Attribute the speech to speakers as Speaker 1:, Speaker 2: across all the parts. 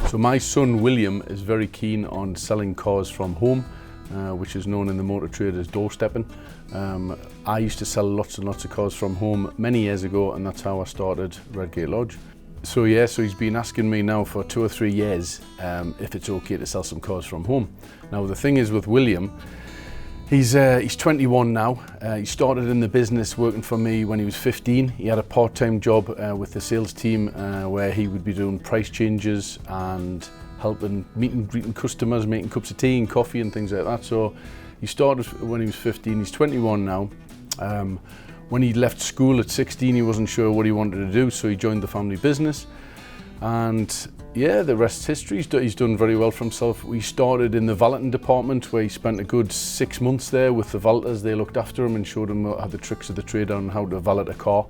Speaker 1: So my son William is very keen on selling cars from home, which is known in the motor trade as doorstepping. I used to sell lots and lots of cars from home many years ago, and that's how I started Redgate Lodge. So he's been asking me now for 2 or 3 years if it's okay to sell some cars from home. Now the thing is with William, he's 21 now. He started in the business working for me when he was 15. He had a part-time job with the sales team where he would be doing price changes and helping meeting, greeting customers, making cups of tea and coffee and things like that. So he started when he was 15. He's 21 now. When he left school at 16, he wasn't sure what he wanted to do, so he joined the family business. And yeah, the rest's history. He's done very well for himself. We started in the valeting department, where he spent a good 6 months there with the valeters. They looked after him and showed him how the tricks of the trade on how to valet a car.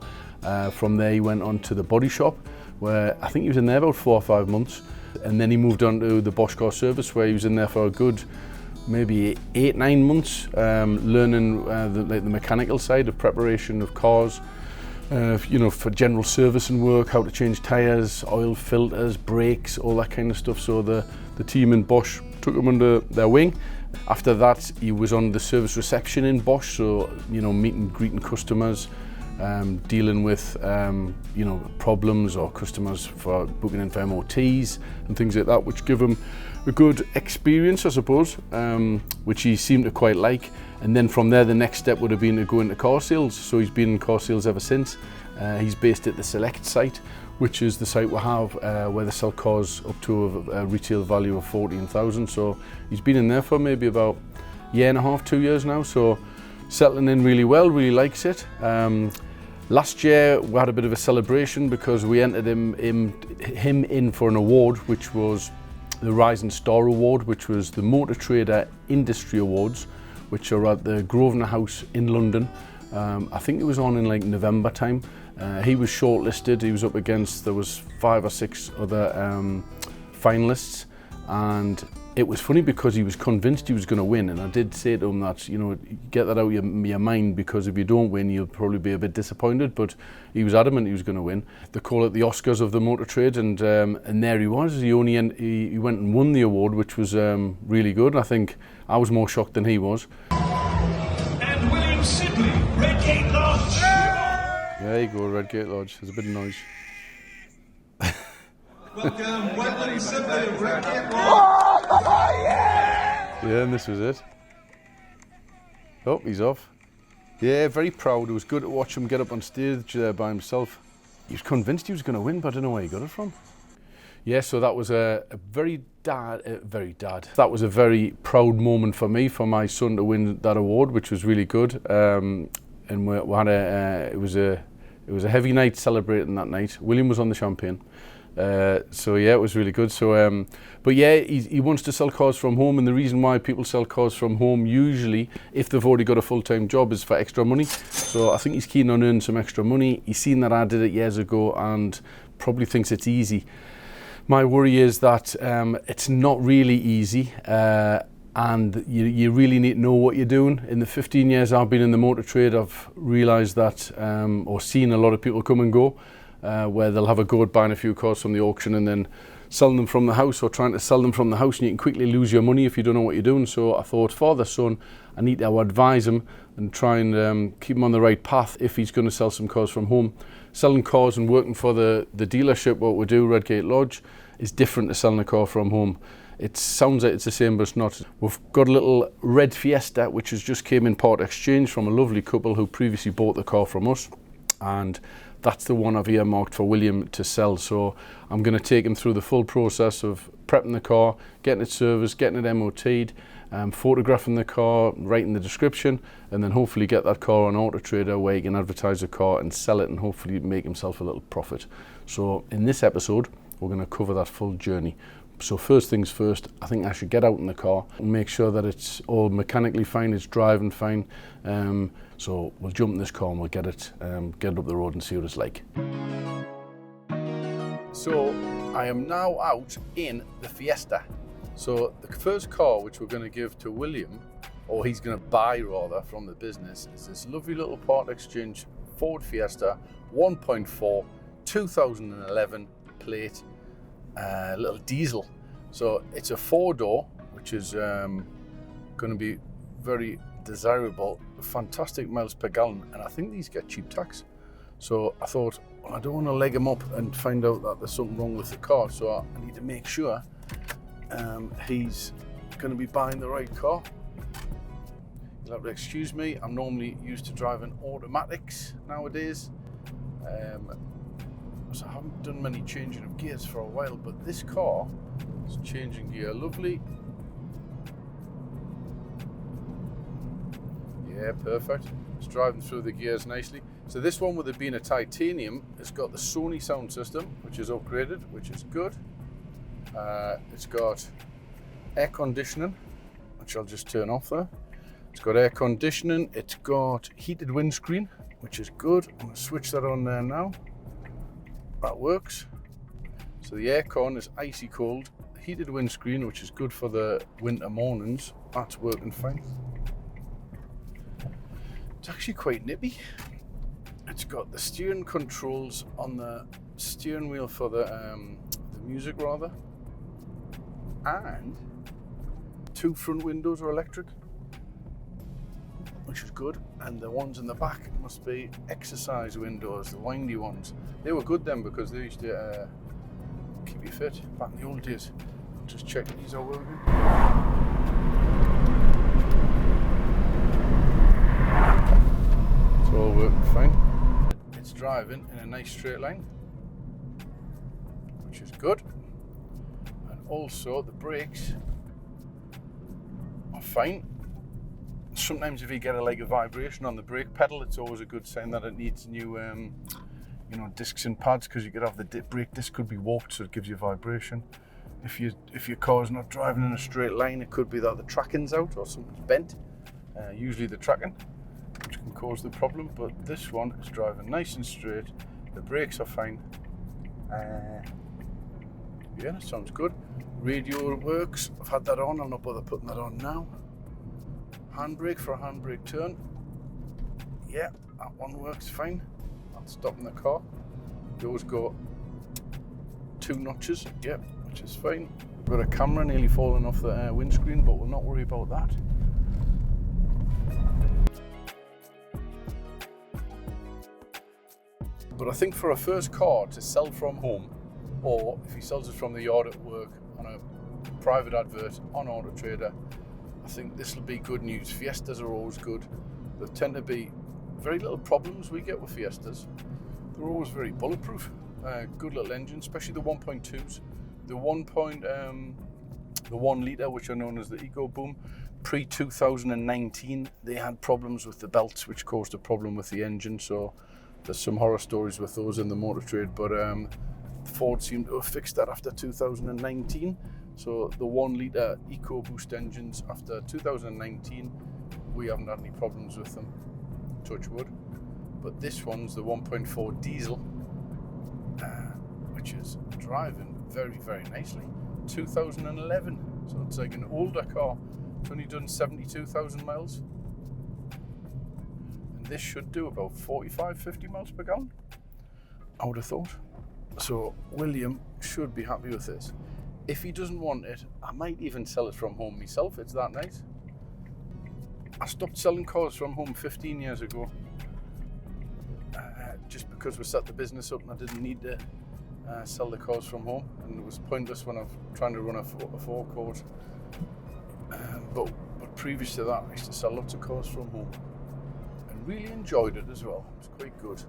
Speaker 1: From there he went on to the body shop, where I think he was in there about 4 or 5 months. And then he moved on to the Bosch Car Service, where he was in there for a good maybe 8-9 months, learning the mechanical side of preparation of cars, for general service and work, how to change tyres, oil filters, brakes, all that kind of stuff. So the team in Bosch took him under their wing. After that, he was on the service reception in Bosch, so meeting, greeting customers, dealing with problems or customers for booking in for MOTs and things like that, which give him a good experience, I suppose, which he seemed to quite like. And then from there, the next step would have been to go into car sales. So he's been in car sales ever since. He's based at the Select site, which is the site we have where they sell cars up to a retail value of 14,000. So he's been in there for maybe about 1.5 to 2 years now. So settling in really well, really likes it. Last year we had a bit of a celebration because we entered him in for an award, which was the Rising Star Award, which was the Motor Trader Industry Awards, which are at the Grosvenor House in London. I think it was on in like November time. He was shortlisted. He was up against, there was 5 or 6 other finalists, and it was funny because he was convinced he was going to win, and I did say to him that, get that out of your mind, because if you don't win, you'll probably be a bit disappointed. But he was adamant he was going to win. They call it the Oscars of the motor trade, and there he was. He went and won the award, which was really good. I think I was more shocked than he was.
Speaker 2: And William Sibley, Redgate Lodge.
Speaker 1: There you go, Redgate Lodge. There's a bit of noise.
Speaker 2: Welcome, William Sibley of Redgate Lodge.
Speaker 1: Yeah, and this was it. Oh, he's off. Yeah, very proud. It was good to watch him get up on stage there by himself. He was convinced he was going to win, but I don't know where he got it from. Yeah, so that was a very dad. That was a very proud moment for me, for my son to win that award, which was really good. And we had it was a heavy night celebrating that night. William was on the champagne. So yeah, it was really good. So but yeah, he wants to sell cars from home, and the reason why people sell cars from home usually, if they've already got a full-time job, is for extra money. So I think he's keen on earning some extra money. He's seen that I did it years ago and probably thinks it's easy. My worry is that it's not really easy, and you really need to know what you're doing. In the 15 years I've been in the motor trade, I've realised that, or seen a lot of people come and go, where they'll have a go at buying a few cars from the auction and then selling them from the house, or trying to sell them from the house, and you can quickly lose your money if you don't know what you're doing. So I thought, for the son, I need to advise him and try and keep him on the right path if he's going to sell some cars from home. Selling cars and working for the dealership, what we do, Redgate Lodge, is different to selling a car from home. It sounds like it's the same, but it's not. We've got a little red Fiesta, which has just came in part exchange from a lovely couple who previously bought the car from us, and that's the one I've earmarked for William to sell. So I'm going to take him through the full process of prepping the car, getting it serviced, getting it MOT'd, photographing the car, writing the description, and then hopefully get that car on Auto Trader, where he can advertise the car and sell it and hopefully make himself a little profit. So in this episode, we're going to cover that full journey. So first things first, I think I should get out in the car and make sure that it's all mechanically fine, it's driving fine. So we'll jump in this car and we'll get it up the road and see what it's like. So I am now out in the Fiesta. So the first car which we're going to give to William, or he's going to buy rather from the business, is this lovely little part exchange Ford Fiesta 1.4 2011 plate little diesel. So it's a 4-door, which is going to be very desirable. Fantastic miles per gallon, and I think these get cheap tax. So I thought, well, I don't want to leg him up and find out that there's something wrong with the car, so I need to make sure he's going to be buying the right car. You'll have to excuse me, I'm normally used to driving automatics nowadays, so I haven't done many changing of gears for a while, but this car is changing gear lovely. Yeah, perfect. It's driving through the gears nicely. So this one, with it being a titanium, it's got the Sony sound system, which is upgraded, which is good. It's got air conditioning, which I'll just turn off there. It's got air conditioning, it's got heated windscreen, which is good. I'm going to switch that on there now. That works. So the aircon is icy cold. The heated windscreen, which is good for the winter mornings, that's working fine. It's actually quite nippy. It's got the steering controls on the steering wheel for the music rather, and 2 front windows are electric, which is good, and the ones in the back must be exercise windows, the windy ones. They were good then because they used to keep you fit back in the old days. I'll just check these are working. It's all working fine. It's driving in a nice straight line, which is good, and also the brakes are fine. Sometimes if you get a vibration on the brake pedal, it's always a good sign that it needs new discs and pads, because you could have the brake disc could be warped, so it gives you vibration. If your car's not driving in a straight line, it could be that the tracking's out or something's bent, usually the tracking, which can cause the problem. But this one is driving nice and straight, the brakes are fine. Yeah, that sounds good. Radio works, I've had that on, I'll not bother putting that on now. Handbrake for a handbrake turn. Yeah, that one works fine. That's stopping the car. You always go 2 notches, yeah, which is fine. We've got a camera nearly falling off the windscreen, but we'll not worry about that. But I think for a first car to sell from home, or if he sells it from the yard at work on a private advert on Auto Trader, I think this will be good news. Fiestas are always good. There tend to be very little problems we get with Fiestas. They're always very bulletproof. Good little engine, especially the 1.2s. The 1 litre, which are known as the EcoBoom, pre-2019, they had problems with the belts, which caused a problem with the engine. So there's some horror stories with those in the motor trade, but Ford seemed to have fixed that after 2019. So the 1 litre EcoBoost engines after 2019, we haven't had any problems with them, touch wood. But this one's the 1.4 diesel, which is driving very, very nicely. 2011, so it's like an older car. It's only done 72,000 miles. And this should do about 45-50 miles per gallon, I would have thought. So William should be happy with this. If he doesn't want it, I might even sell it from home myself. It's that nice. I stopped selling cars from home 15 years ago, just because we set the business up and I didn't need to sell the cars from home, and it was pointless when I'm trying to run a forecourt. But previous to that, I used to sell lots of cars from home and really enjoyed it as well. It's quite good.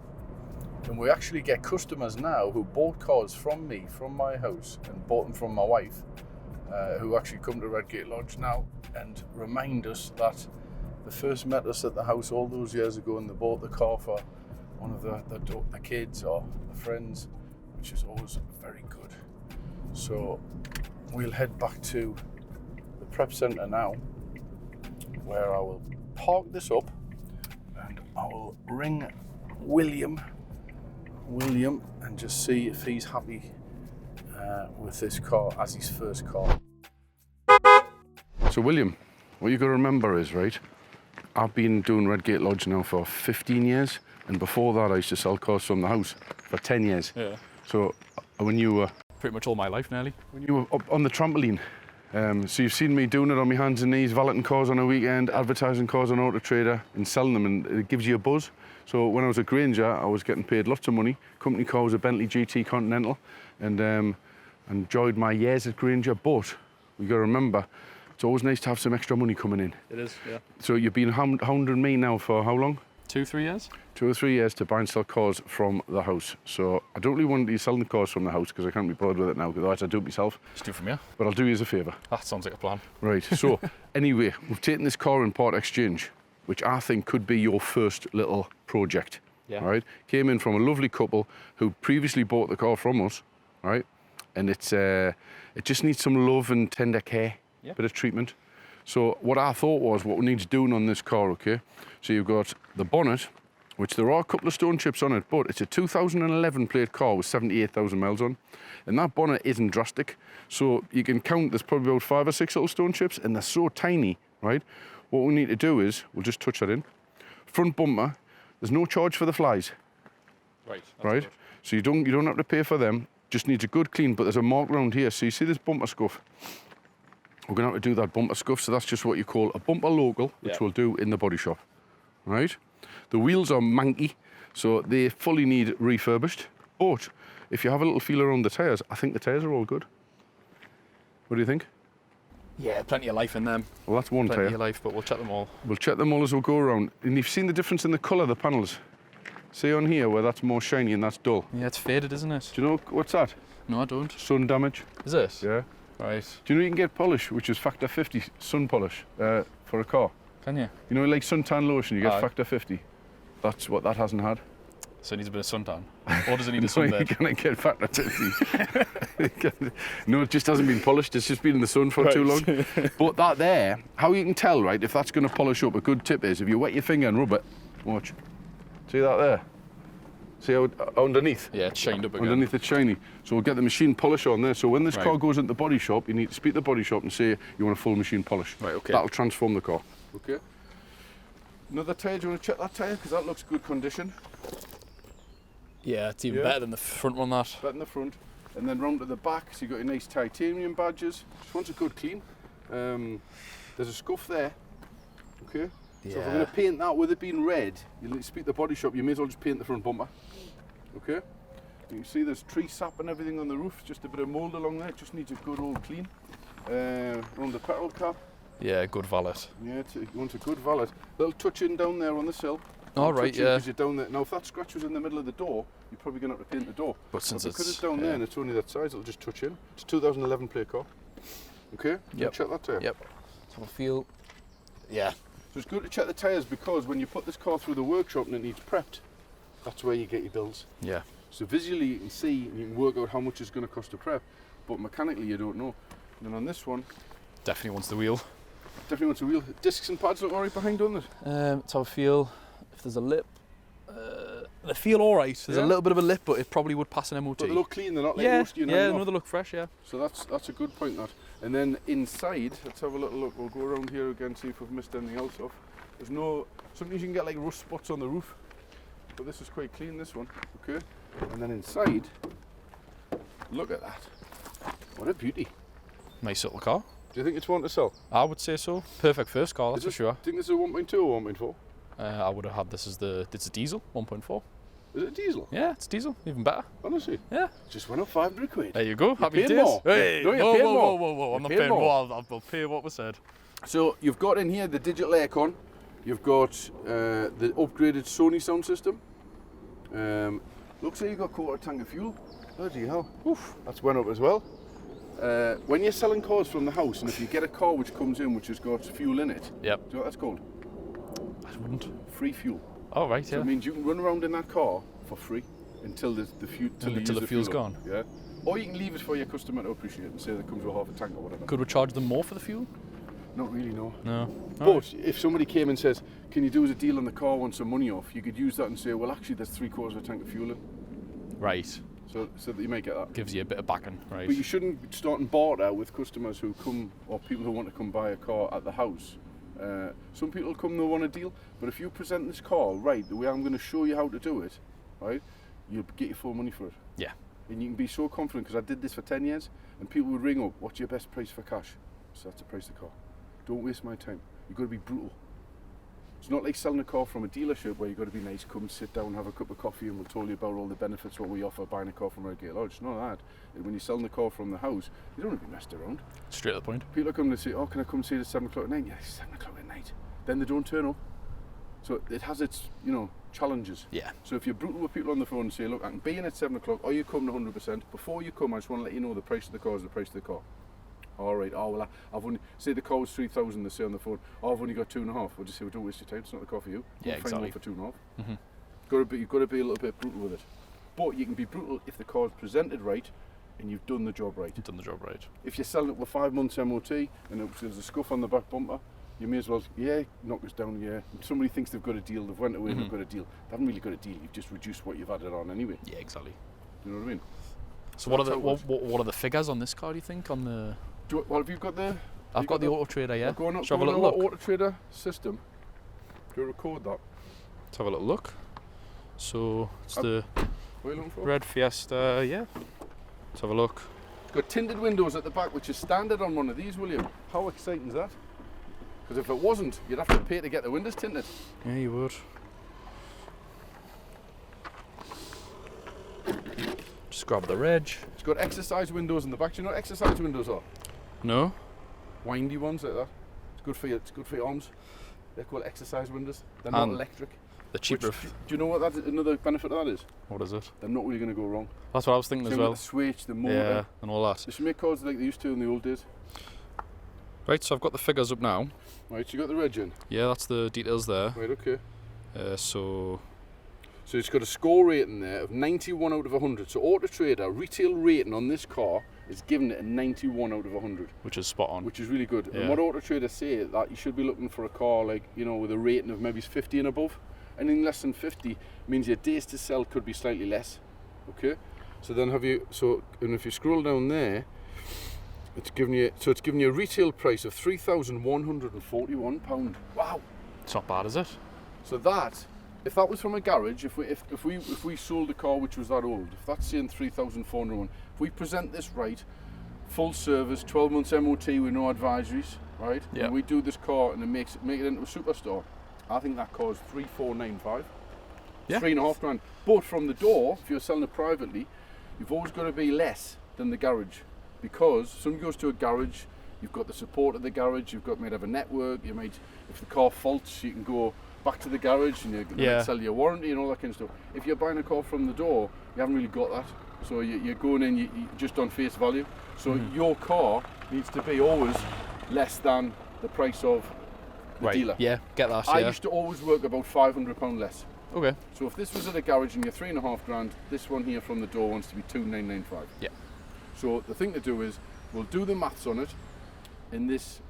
Speaker 1: And we actually get customers now who bought cars from me, from my house, and bought them from my wife, who actually come to Redgate Lodge now and remind us that they first met us at the house all those years ago, and they bought the car for one of the kids or the friends, which is always very good. So we'll head back to the prep centre now, where I will park this up and I will ring William and just see if he's happy with this car as his first car. So William, what you got to remember is, right, I've been doing Redgate Lodge now for 15 years. And before that, I used to sell cars from the house for 10 years.
Speaker 3: Yeah.
Speaker 1: So when you were
Speaker 3: Pretty much all my life, nearly.
Speaker 1: up on the trampoline, so you've seen me doing it on my hands and knees, valeting cars on a weekend, advertising cars on Auto Trader and selling them, and it gives you a buzz. So when I was at Granger, I was getting paid lots of money. Company car was a Bentley GT Continental, and enjoyed my years at Granger. But you got to remember, it's always nice to have some extra money coming in.
Speaker 3: It is, yeah.
Speaker 1: So you've been hounding me now for how long?
Speaker 3: 2-3 years?
Speaker 1: 2 or 3 years to buy and sell cars from the house. So I don't really want you selling the cars from the house because I can't be bothered with it now, because otherwise I'd do it myself.
Speaker 3: Just do it from here.
Speaker 1: But I'll do you as a favour.
Speaker 3: That sounds like a plan.
Speaker 1: Right, so anyway, we've taken this car in part exchange, which I think could be your first little project.
Speaker 3: Yeah.
Speaker 1: Right? Came in from a lovely couple who previously bought the car from us, right? And it just needs some love and tender care,
Speaker 3: Yeah.
Speaker 1: bit of treatment. So what I thought was what we need doing on this car, okay? So you've got the bonnet, which there are a couple of stone chips on it, but it's a 2011 plate car with 78,000 miles on. And that bonnet isn't drastic. So you can count there's probably about 5 or 6 little stone chips, and they're so tiny, right? What we need to do is, we'll just touch that in. Front bumper, there's no charge for the flies,
Speaker 3: Right.
Speaker 1: right? So you don't have to pay for them, just needs a good clean, but there's a mark around here. So you see this bumper scuff? We're gonna have to do that bumper scuff, so that's just what you call a bumper local, which
Speaker 3: Yeah.
Speaker 1: we'll do in the body shop, right? The wheels are manky, so they fully need refurbished, but if you have a little feel around the tyres, I think the tyres are all good. What do you think?
Speaker 3: Yeah, plenty of life in them.
Speaker 1: Well, that's one
Speaker 3: Plenty
Speaker 1: tyre.
Speaker 3: of life, but we'll check them all.
Speaker 1: We'll check them all as we go around. And you've seen the difference in the colour of the panels. See on here where that's more shiny and that's dull.
Speaker 3: Yeah, it's faded, isn't it?
Speaker 1: Do you know what's that?
Speaker 3: No, I don't.
Speaker 1: Sun damage.
Speaker 3: Is it?
Speaker 1: Yeah.
Speaker 3: Right.
Speaker 1: Do you know you can get polish, which is factor 50 sun polish for a car?
Speaker 3: Can you?
Speaker 1: You know, like suntan lotion, you get
Speaker 3: Aye.
Speaker 1: factor 50. That's what that hasn't had.
Speaker 3: So it needs a bit of suntan. Or does it need a
Speaker 1: No, you're
Speaker 3: sunbed?
Speaker 1: gonna get factor 50. No, it just hasn't been polished. It's just been in the sun for too long. But that there, how you can tell, right, if that's gonna polish up, a good tip is if you wet your finger and rub it, watch. See that there? See how underneath?
Speaker 3: Yeah, it's shined up again.
Speaker 1: Underneath it's shiny. So we'll get the machine polish on there. So when this
Speaker 3: Right.
Speaker 1: car goes into the body shop, you need to speak to the body shop and say you want a full machine polish.
Speaker 3: Right, okay.
Speaker 1: That'll transform the car. Okay. Another tyre, do you want to check that tyre? Because that looks good condition.
Speaker 3: Yeah, it's even
Speaker 1: Yeah.
Speaker 3: better than the front one, that.
Speaker 1: Better in the front. And then round to the back, so you've got your nice titanium badges. Just wants a good clean. There's a scuff there. Okay. So if we're going to paint that with it being red, you speak to the body shop, you may as well just paint the front bumper. Okay. You can see there's tree sap and everything on the roof, just a bit of mould along there, it just needs a good old clean. Around the petrol cap,
Speaker 3: Yeah, good valet.
Speaker 1: yeah, you want a good valet. Little touch in down there on the sill.
Speaker 3: All
Speaker 1: Little
Speaker 3: right,
Speaker 1: touch in
Speaker 3: yeah.
Speaker 1: 'cause you're down there. Now if that scratch was in the middle of the door, you're probably going to have to paint the door.
Speaker 3: But since
Speaker 1: because
Speaker 3: it's
Speaker 1: it's down there and it's only that size, it'll just touch in. It's a 2011 plate car. Okay?
Speaker 3: Yep.
Speaker 1: Check that tyre.
Speaker 3: Yep. So I feel. Yeah.
Speaker 1: So it's good to check the tyres because when you put this car through the workshop and it needs prepped, that's where you get your bills.
Speaker 3: Yeah.
Speaker 1: So visually you can see and you can work out how much it's going to cost to prep, but mechanically you don't know. And then on this one,
Speaker 3: Definitely wants the wheel.
Speaker 1: definitely wants a wheel. Discs and pads look alright behind, don't it?
Speaker 3: So I feel if there's a lip, they feel all right. There's
Speaker 1: Yeah.
Speaker 3: a little bit of a lip, but it probably would pass an MOT.
Speaker 1: But they look clean, they're not like
Speaker 3: yeah,
Speaker 1: rusty and
Speaker 3: yeah,
Speaker 1: hanging
Speaker 3: no,
Speaker 1: off.
Speaker 3: they look fresh. Yeah.
Speaker 1: So that's a good point, that. And then inside, let's have a little look. We'll go around here again, see if we've missed anything else off. There's no, sometimes you can get like rust spots on the roof, but this is quite clean, this one, okay? And then inside, look at that. What a beauty.
Speaker 3: Nice little car.
Speaker 1: Do you think it's one to sell?
Speaker 3: I would say so. Perfect first car, that's
Speaker 1: Is
Speaker 3: for
Speaker 1: it-
Speaker 3: sure.
Speaker 1: Do you think this is a 1.2 or 1.4?
Speaker 3: I would have had this as it's a diesel, 1.4.
Speaker 1: Is it a diesel?
Speaker 3: Yeah, it's diesel, even better.
Speaker 1: Honestly?
Speaker 3: Yeah.
Speaker 1: Just went up 500 quid.
Speaker 3: There you go. Happy
Speaker 1: paid
Speaker 3: days.
Speaker 1: more.
Speaker 3: Hey,
Speaker 1: No, you
Speaker 3: whoa,
Speaker 1: paid
Speaker 3: whoa,
Speaker 1: more.
Speaker 3: whoa, whoa, I'm
Speaker 1: You
Speaker 3: not
Speaker 1: paid
Speaker 3: paying
Speaker 1: more.
Speaker 3: more. I'll pay what was said.
Speaker 1: So you've got in here the digital aircon. You've got the upgraded Sony sound system. Looks like you've got a quarter tank of fuel. Bloody hell. Oof, that's went up as well. When you're selling cars from the house, and if you get a car which comes in which has got fuel in it,
Speaker 3: Yep.
Speaker 1: do you know what that's called?
Speaker 3: I wouldn't.
Speaker 1: Free fuel.
Speaker 3: Oh, right,
Speaker 1: So
Speaker 3: yeah.
Speaker 1: it means you can run around in that car for free until the
Speaker 3: fuel's
Speaker 1: up.
Speaker 3: gone.
Speaker 1: Yeah. Or you can leave it for your customer to appreciate and say that comes with half a tank or whatever.
Speaker 3: Could we charge them more for the fuel?
Speaker 1: Not really, no.
Speaker 3: No.
Speaker 1: But if somebody came and says, can you do us a deal on the car, want some money off, you could use that and say, well, actually, there's 3/4 of a tank of fuel in.
Speaker 3: Right.
Speaker 1: So that you may get that.
Speaker 3: Gives you a bit of backing, right?
Speaker 1: But you shouldn't start and barter with customers who come, or people who want to come buy a car at the house, Some people come, they want a deal, but if you present this car right, the way I'm going to show you how to do it, right, you'll get your full money for it.
Speaker 3: Yeah.
Speaker 1: And you can be so confident, because I did this for 10 years, and people would ring up, what's your best price for cash? So that's the price of the car. Don't waste my time. You've got to be brutal. It's not like selling a car from a dealership where you've got to be nice, come sit down, have a cup of coffee, and we'll tell you about all the benefits, what we offer buying a car from a dealer. It's not that. When you're selling the car from the house, you don't want to be messed around.
Speaker 3: Straight to the point.
Speaker 1: People are coming to say, oh, can I come see it at 7 o'clock at night? Yeah, it's 7 o'clock at night. Then they don't turn up. So it has its, challenges.
Speaker 3: Yeah.
Speaker 1: So if you're brutal with people on the phone and say, look, I can be in at 7 o'clock, or you come to 100%, before you come, I just want to let you know the price of the car is the price of the car. All right, well, I've only, say the car was 3,000, they say on the phone, I've only got 2.5. We'll just say, well, don't waste your time, it's not the car for you.
Speaker 3: Yeah, exactly.
Speaker 1: For 2.5. You've got to be a little bit brutal with it. But you can be brutal if the car's presented right and you've done the job right.
Speaker 3: You've done the job right.
Speaker 1: If you're selling it with 5 months MOT and there's a scuff on the back bumper, you may as well, knock us down, If somebody thinks they've got a deal, they've went away and they've got a deal. They haven't really got a deal, you've just reduced what you've added on anyway.
Speaker 3: Yeah, exactly.
Speaker 1: You know what I mean?
Speaker 3: So what are the figures on this car, do you think, on the...
Speaker 1: Have you got the...
Speaker 3: I've got the Auto Trader, yeah.
Speaker 1: Go on,
Speaker 3: Shall have a little look?
Speaker 1: Auto Trader system. Do you record that?
Speaker 3: Let's have a little look. So it's the
Speaker 1: what are you looking for?
Speaker 3: red Fiesta, yeah. Let's have a look.
Speaker 1: It's got tinted windows at the back, which is standard on one of these, William. How exciting is that? Because if it wasn't, you'd have to pay to get the windows tinted.
Speaker 3: Yeah, you would. Just grab the reg.
Speaker 1: It's got exercise windows in the back. Do you know what exercise windows are?
Speaker 3: No.
Speaker 1: Windy ones like that. It's good for you. It's good for your arms. They're called exercise windows. They're not electric.
Speaker 3: The cheaper.
Speaker 1: Do you know what another benefit of that is?
Speaker 3: What is it?
Speaker 1: They're not really going to go wrong.
Speaker 3: That's what I was thinking as well.
Speaker 1: The switch, the motor.
Speaker 3: Yeah, and all that.
Speaker 1: They should make cars like they used to in the old days.
Speaker 3: Right, so I've got the figures up now.
Speaker 1: Right, so you got the reg in?
Speaker 3: Yeah, that's the details there.
Speaker 1: Right, okay.
Speaker 3: So
Speaker 1: it's got a score rating there of 91 out of 100. So Auto Trader retail rating on this car is giving it a 91 out of 100.
Speaker 3: Which is spot on.
Speaker 1: Which is really good.
Speaker 3: Yeah.
Speaker 1: And what Auto Trader say that you should be looking for a car like, with a rating of maybe 50 and above. Anything less than 50 means your days to sell could be slightly less. Okay? So then and if you scroll down there, it's giving you a retail price of £3,141. Wow.
Speaker 3: It's not bad, is it?
Speaker 1: So that, if that was from a garage, if we sold a car which was that old, if that's saying 3,401, if we present this right, full service, 12 months MOT with no advisories, right?
Speaker 3: Yeah.
Speaker 1: And we do this car and make it into a superstar, I think that car is 3,495.
Speaker 3: Yeah.
Speaker 1: £3,500. But from the door, if you're selling it privately, you've always got to be less than the garage. Because somebody goes to a garage, you've got the support of the garage, you've got might have a network, if the car faults, you can go back to the garage and you can sell your warranty and all that kind of stuff. If you're buying a car from the door, you haven't really got that. So you're going in you just on face value. So your car needs to be always less than the price of the dealer.
Speaker 3: Yeah, get that.
Speaker 1: I used to always work about £500 less.
Speaker 3: Okay.
Speaker 1: So if this was at a garage and you're £3,500, this one here from the door wants to be 2,995.
Speaker 3: Yeah.
Speaker 1: So the thing to do is we'll do the maths on it in this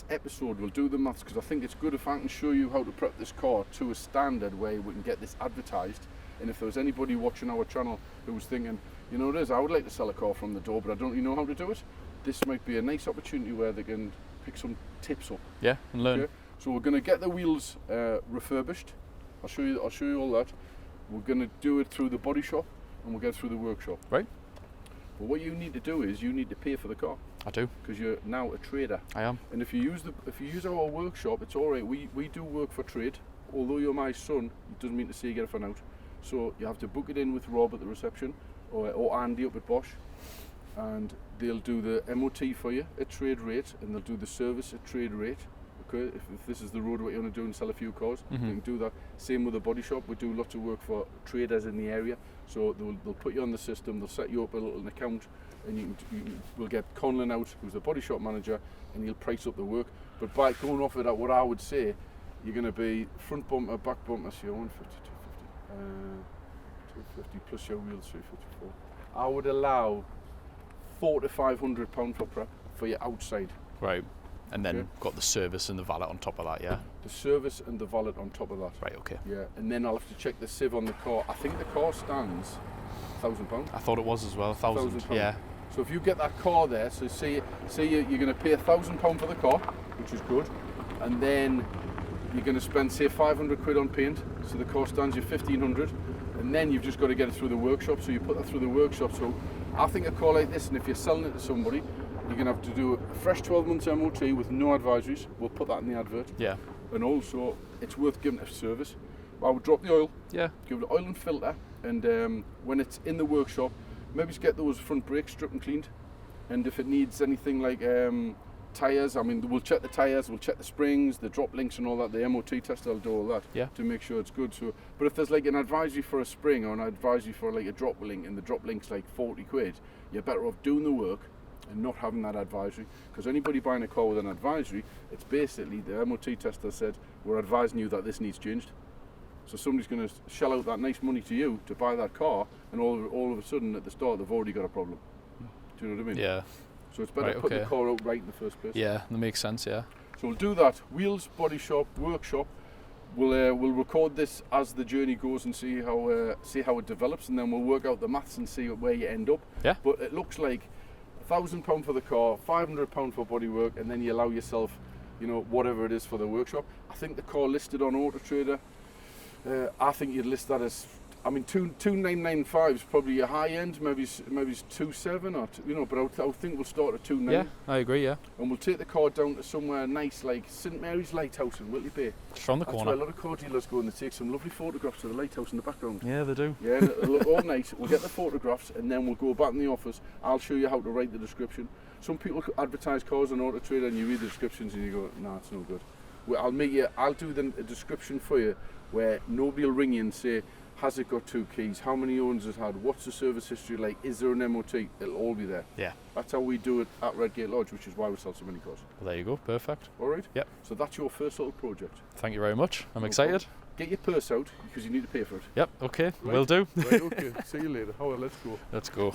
Speaker 1: episode. We'll do the maths because I think it's good if I can show you how to prep this car to a standard where we can get this advertised. And if there was anybody watching our channel who was thinking, I would like to sell a car from the door, but I don't really know how to do it, this might be a nice opportunity where they can pick some tips up.
Speaker 3: Yeah, and learn.
Speaker 1: Okay? So we're going to get the wheels refurbished. I'll show you all that. We're going to do it through the body shop and we'll get it through the workshop.
Speaker 3: Right.
Speaker 1: But what you need to do is you need to pay for the car.
Speaker 3: I do.
Speaker 1: Because you're now a trader.
Speaker 3: I am.
Speaker 1: And if you use our workshop, it's all right. We do work for trade. Although you're my son, it doesn't mean to say you get it for out. So you have to book it in with Rob at the reception or Andy up at Bosch, and they'll do the MOT for you at trade rate, and they'll do the service at trade rate. Okay, if this is the road what you want to do and sell a few cars, you can do that. Same with the body shop. We do lots of work for traders in the area, so they'll put you on the system. They'll set you up an account, and we'll get Conlon out, who's the body shop manager, and he'll price up the work. But by going off of that, what I would say, you're going to be front bumper, back bumper, so you're 150, 250 plus your wheels, 354. I would allow £400 to £500 for prep for your outside.
Speaker 3: Right. And then got the service and the valet on top of that, yeah?
Speaker 1: The service and the valet on top of that.
Speaker 3: Right, okay.
Speaker 1: Yeah, and then I'll have to check the sieve on the car. I think the car stands £1,000.
Speaker 3: I thought it was as well, £1,000. Yeah.
Speaker 1: So if you get that car there, so say you're going to pay £1,000 for the car, which is good, and then you're going to spend say 500 quid on paint, so the car stands you 1,500, and then you've just got to get it through the workshop. So you put that through the workshop. So I think a car like this, and if you're selling it to somebody, you're going to have to do a fresh 12 months MOT with no advisories. We'll put that in the advert.
Speaker 3: Yeah.
Speaker 1: And also, it's worth giving it a service. I would drop the oil. Yeah. Give it oil and filter, and when it's in the workshop, maybe just get those front brakes stripped and cleaned. And if it needs anything like tyres, I mean, we'll check the tyres, we'll check the springs, the drop links and all that. The MOT tester will do all that to make sure it's good. So, but if there's like an advisory for a spring or an advisory for like a drop link, and the drop link's like 40 quid, you're better off doing the work and not having that advisory. Because anybody buying a car with an advisory, it's basically the MOT tester said, we're advising you that this needs changed. So somebody's going to shell out that nice money to you to buy that car, and all of a sudden at the start they've already got a problem. Do you know what I mean?
Speaker 3: Yeah.
Speaker 1: So it's better to put the car out right in the first place.
Speaker 3: Yeah, that makes sense. Yeah.
Speaker 1: So we'll do that. Wheels, body shop, workshop. We'll record this as the journey goes and see how it develops, and then we'll work out the maths and see where you end up.
Speaker 3: Yeah.
Speaker 1: But it looks like £1,000 for the car, £500 for bodywork, and then you allow yourself, you know, whatever it is for the workshop. I think the car listed on Auto Trader, I think you'd list that as, I mean, 2,995 is probably a high end, maybe it's 2,700 or you know, but I think we'll start at 2,900.
Speaker 3: Yeah, I agree. Yeah.
Speaker 1: And we'll take the car down to somewhere nice like St Mary's Lighthouse in Whitley Bay.
Speaker 3: Just round the corner.
Speaker 1: That's where a lot of car dealers go, and they take some lovely photographs of the lighthouse in the background.
Speaker 3: Yeah, they do.
Speaker 1: Yeah, it'll look all nice. We'll get the photographs, and then we'll go back in the office. I'll show you how to write the description. Some people advertise cars on Auto Trader, and you read the descriptions and you go, nah, it's no good. Well, I'll do a description for you where nobody will ring you and say, has it got 2 keys? How many owners it had? What's the service history like? Is there an MOT? It'll all be there.
Speaker 3: Yeah.
Speaker 1: That's how we do it at Redgate Lodge, which is why we sell so many cars.
Speaker 3: Well, there you go. Perfect.
Speaker 1: All right?
Speaker 3: Yep.
Speaker 1: So that's your first little project.
Speaker 3: Thank you very much. I'm excited.
Speaker 1: Get your purse out, because you need to pay for it.
Speaker 3: Yep. Okay.
Speaker 1: Right?
Speaker 3: Will do.
Speaker 1: Right, okay. See you later. All right, let's go.
Speaker 3: Let's go.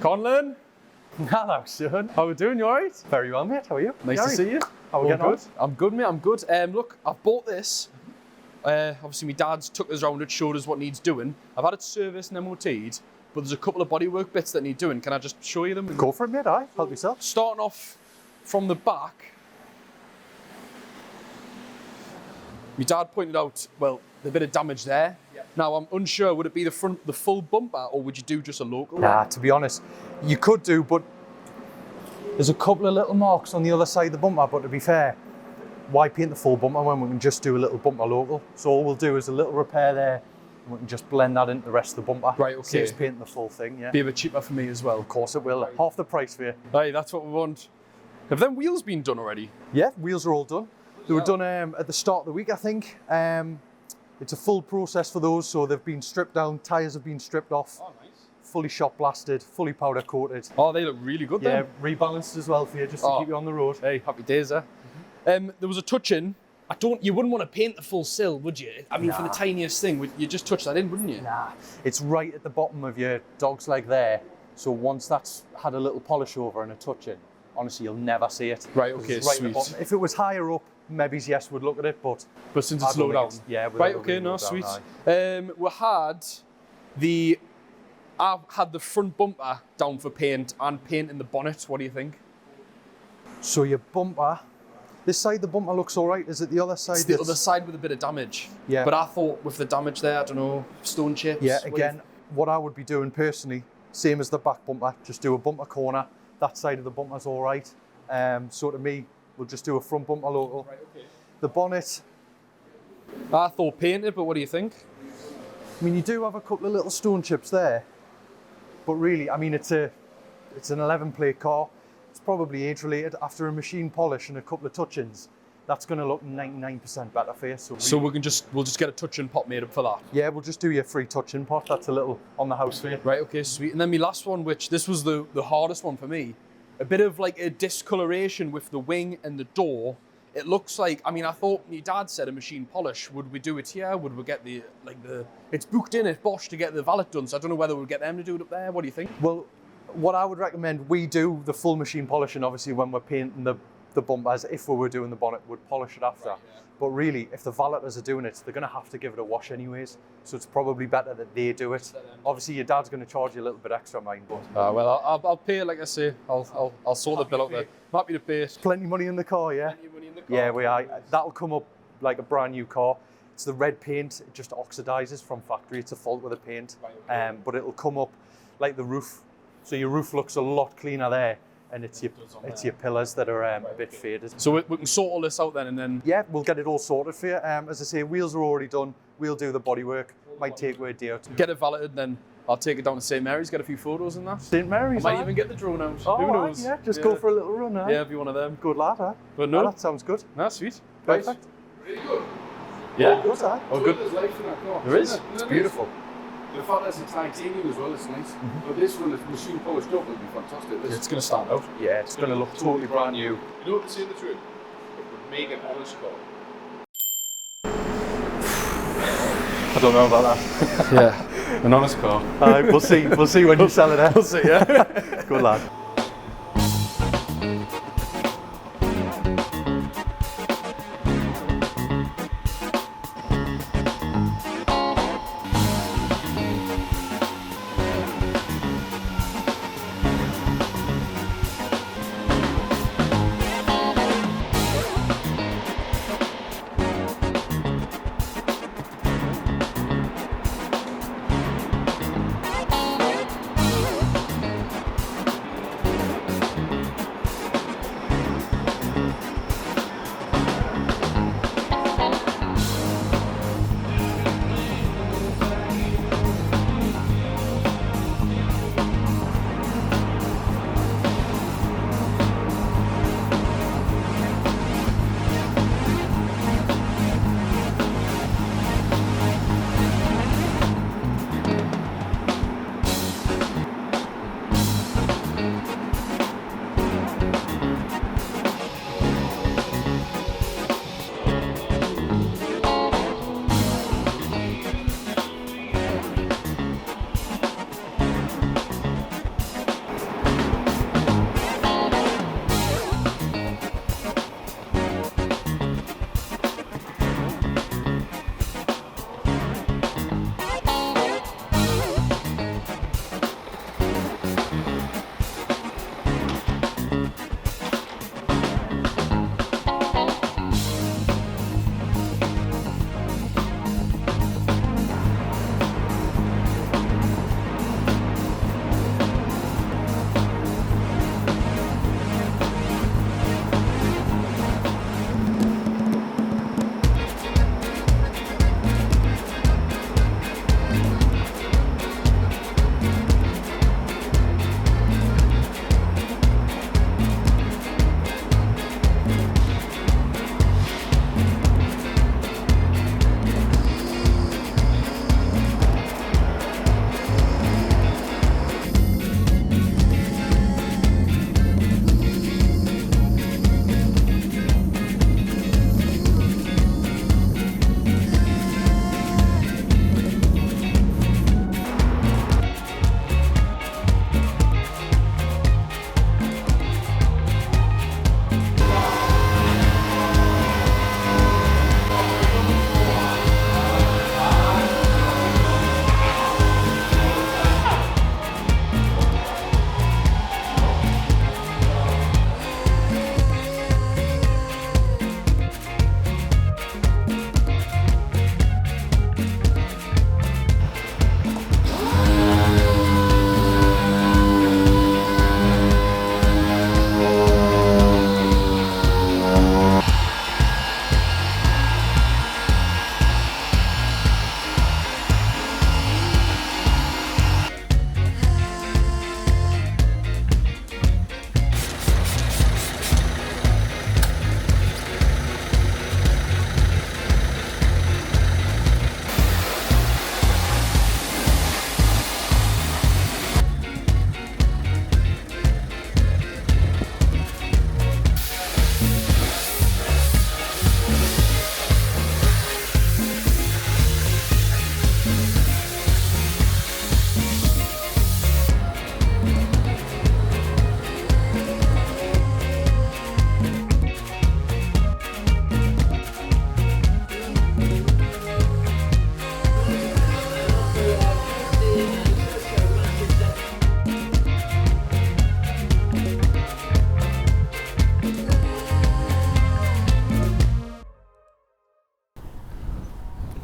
Speaker 3: Conlon.
Speaker 4: Hello, son.
Speaker 3: How are we doing? You alright?
Speaker 4: Very well, mate. How are you?
Speaker 3: Nice to see you.
Speaker 4: How are we getting on?
Speaker 3: I'm good, mate. I'm good. Look, I've bought this. Obviously, my dad's took us around it, showed us what needs doing. I've had it serviced and MOT'd, but there's a couple of bodywork bits that need doing. Can I just show you them?
Speaker 4: Go for it, mate. Aye. Help yourself.
Speaker 3: Starting off from the back, my dad pointed out, well, the bit of damage there. Now, I'm unsure, would it be the full bumper, or would you do just a local?
Speaker 4: Nah, to be honest, you could do, but There's a couple of little marks on the other side of the bumper, but to be fair, why paint the full bumper when we can just do a little bumper local? So all we'll do is a little repair there, and we can just blend that into the rest of the bumper.
Speaker 3: Right, okay.
Speaker 4: Saves painting the full thing, yeah.
Speaker 3: Be a bit cheaper for me as well.
Speaker 4: Of course it will. Half the price for you.
Speaker 3: Hey, that's what we want. Have them wheels been done already?
Speaker 4: Yeah, wheels are all done. They were done at the start of the week, I think. It's a full process for those, so they've been stripped down, tyres have been stripped off, fully shot blasted, fully powder coated.
Speaker 3: Oh, they look really good
Speaker 4: Yeah,
Speaker 3: then.
Speaker 4: rebalanced as well for you, just to keep you on the road.
Speaker 3: Hey, happy days, eh? There was a touch-in. You wouldn't want to paint the full sill, would you? I mean, for the tiniest thing, you just touch that in, wouldn't you?
Speaker 4: Nah, it's right at the bottom of your dog's leg there. So once that's had a little polish over and a touch in, honestly, you'll never see it.
Speaker 3: Right,
Speaker 4: 'Cause
Speaker 3: okay,
Speaker 4: it's right at the
Speaker 3: sweet.
Speaker 4: bottom. If it was higher up, maybe yes, we'd look at it, but
Speaker 3: Since
Speaker 4: I
Speaker 3: it's
Speaker 4: don't
Speaker 3: low
Speaker 4: think
Speaker 3: down.
Speaker 4: it's- yeah, we'll
Speaker 3: Right,
Speaker 4: have a
Speaker 3: okay,
Speaker 4: really
Speaker 3: no,
Speaker 4: low down,
Speaker 3: sweet.
Speaker 4: aye.
Speaker 3: I had the front bumper down for paint and paint in the bonnet. What do you think?
Speaker 4: So your bumper, this side of the bumper looks all right. Is it the other side?
Speaker 3: It's the
Speaker 4: that's-
Speaker 3: other side with a bit of damage.
Speaker 4: Yeah.
Speaker 3: But I thought with the damage there, I don't know, stone chips.
Speaker 4: Yeah,
Speaker 3: what do you
Speaker 4: again, what I would be doing personally, same as the back bumper, just do a bumper corner. That side of the bumper's all right. So to me, we'll just do a front bumper local.
Speaker 3: Right, okay.
Speaker 4: The bonnet,
Speaker 3: I thought painted, but what do you think?
Speaker 4: I mean, you do have a couple of little stone chips there, but really, I mean, it's an 11-plate car. It's probably age-related. After a machine polish and a couple of touch-ins, that's going to look 99% better for you.
Speaker 3: So we'll just get a touch-in pot made up for that.
Speaker 4: Yeah, we'll just do your free touch-in pot. That's a little on the house for you.
Speaker 3: Right, okay, sweet. And then my last one, which this was the hardest one for me, a bit of like a discoloration with the wing and the door. It looks like, I mean, I thought my dad said a machine polish. Would we do it here? Would we get it's booked in at Bosch to get the valet done, so I don't know whether we'll get them to do it up there. What do you think?
Speaker 4: Well, what I would recommend, we do the full machine polishing, obviously, when we're painting the bumpers. If we were doing the bonnet, we'd polish it after.
Speaker 3: Right, yeah.
Speaker 4: But really, if the valeters are doing it, they're going to have to give it a wash anyways. So it's probably better that they do it. Obviously, your dad's going to charge you a little bit extra, mind, but
Speaker 3: Well, I'll pay it, like I say. I'll sort the bill out there. I'm happy to pay it.
Speaker 4: plenty of money in the car, yeah?
Speaker 3: Plenty of money in the car.
Speaker 4: Yeah, we are. That'll come up like a brand new car. It's the red paint. It just oxidizes from factory. It's a fault with the paint.
Speaker 3: Right, okay.
Speaker 4: But it'll come up like the roof. So your roof looks a lot cleaner there, and it's your pillars that are a bit faded.
Speaker 3: So we can sort all this out then, and then
Speaker 4: Yeah, we'll get it all sorted for you. As I say, wheels are already done. We'll do the bodywork. Might take a day or two.
Speaker 3: get it valeted. Then I'll take it down to St Mary's, get a few photos and that.
Speaker 4: St Mary's.
Speaker 3: Might
Speaker 4: aye?
Speaker 3: even get the drone out.
Speaker 4: Oh,
Speaker 3: Who
Speaker 4: aye,
Speaker 3: knows?
Speaker 4: yeah, just go for a little run. Aye?
Speaker 3: Yeah, be one of them.
Speaker 4: Good lad, huh?
Speaker 3: But no,
Speaker 4: That sounds good.
Speaker 3: that's sweet.
Speaker 4: Perfect.
Speaker 2: Really good.
Speaker 3: Yeah.
Speaker 4: Good, aye.
Speaker 3: Oh, good.
Speaker 2: There's life in that car.
Speaker 3: There is.
Speaker 2: Isn't it?
Speaker 3: It's
Speaker 2: It
Speaker 3: beautiful.
Speaker 2: is. The fact that it's a titanium as well, it's nice. But this one, if machine polished up, would be fantastic. This
Speaker 3: It's going to stand out.
Speaker 4: Yeah, it's going to look totally brand new.
Speaker 2: You know what they say in the truth? It would make an honest car.
Speaker 4: I don't know about that.
Speaker 3: Yeah, an honest car.
Speaker 4: We'll see. We'll see when you sell it.
Speaker 3: We'll see, yeah.
Speaker 4: Good lad.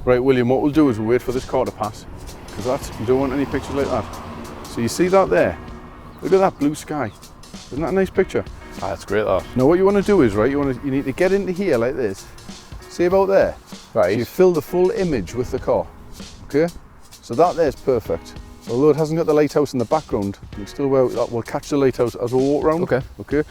Speaker 1: Right, William, what we'll do is we'll wait for this car to pass, because you don't want any pictures like that. So you see that there? Look at that blue sky. Isn't that a nice picture?
Speaker 5: Ah, that's great, that.
Speaker 1: Now what you want to do is, right, you need to get into here like this. See about there?
Speaker 5: Right.
Speaker 1: So you fill the full image with the car. Okay? So that there's perfect. Although it hasn't got the lighthouse in the background, we'll catch the lighthouse as we walk around.
Speaker 5: Okay.
Speaker 1: Okay.